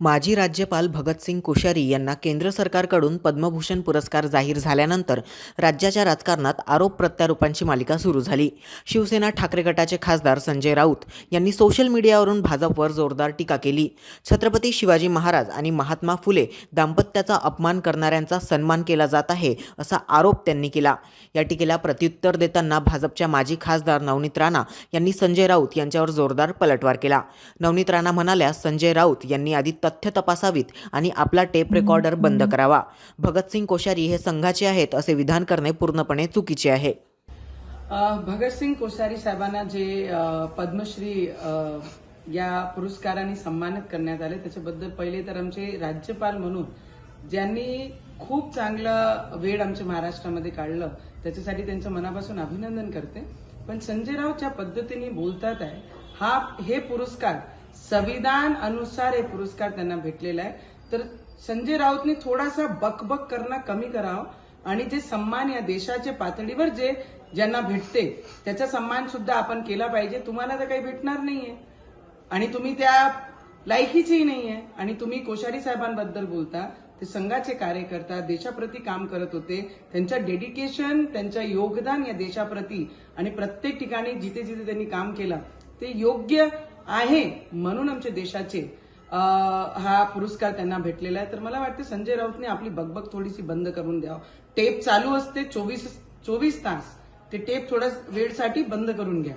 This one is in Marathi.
माजी राज्यपाल भगतसिंग कोश्यारी यांना केंद्र सरकारकडून पद्मभूषण पुरस्कार जाहीर झाल्यानंतर राज्याच्या राजकारणात आरोप प्रत्यारोपांची मालिका सुरू झाली। शिवसेना ठाकरे गटाचे खासदार संजय राऊत यांनी सोशल मीडियावरून भाजपवर जोरदार टीका केली। छत्रपती शिवाजी महाराज आणि महात्मा फुले दाम्पत्याचा अपमान करणाऱ्यांचा सन्मान केला जात आहे असा आरोप त्यांनी केला। या टीकेला प्रत्युत्तर देताना भाजपच्या माजी खासदार नवनीत राणा यांनी संजय राऊत यांच्यावर जोरदार पलटवार केला। नवनीत राणा म्हणाल्या, संजय राऊत यांनी आधी तथ्य तपासावीत आणि आपला टेप रेकॉर्डर बंद करावा। भगतसिंग कोश्यारी हे संघाचे आहेत असे विधान करणे पूर्णपणे चुकीचे आहे। भगतसिंग कोश्यारी साहेबांना जे पद्मश्री या पुरस्काराने सन्मानित करण्यात आले त्याच्याबद्दल पहिले तर आमचे राज्यपाल म्हणून ज्यांनी खूप चांगलं वेळ आमच्या महाराष्ट्रामध्ये काढलं त्याच्यासाठी त्यांचं मनापासून अभिनंदन करते। पण संजय राऊत ज्या पद्धतीने बोलतात आहे हे पुरस्कार संविधान अनुसार हे पुरस्कार त्यांना भेटलेला आहे, तर संजय राऊतने थोडासा बकबक करणं कमी करावं आणि जे सन्मान या देशाच्या पातळीवर ज्यांना भेटते त्याचा सन्मान सुद्धा आपण केला पाहिजे। तुम्हाला तर काही भेटणार नाहीये आणि तुम्ही त्या लायकीचेही नाहीये आणि तुम्ही कोश्यारी साहेबांबद्दल बोलता, ते संघाचे कार्यकर्ता देशाप्रती काम करत होते, त्यांचं डेडिकेशन त्यांचं योगदान या देशाप्रती आणि प्रत्येक ठिकाणी जिथे जिथे त्यांनी काम केलं ते योग्य आहे म्हणून आमच्या देशाचे हा पुरस्कार त्यांना भेटलेला आहे। तर मला वाटतं संजय राऊतने आपली बकबक थोडीशी बंद करून द्यावं। टेप चालू असते 24 तास, ते टेप थोड्या वेळसाठी बंद करून घ्या।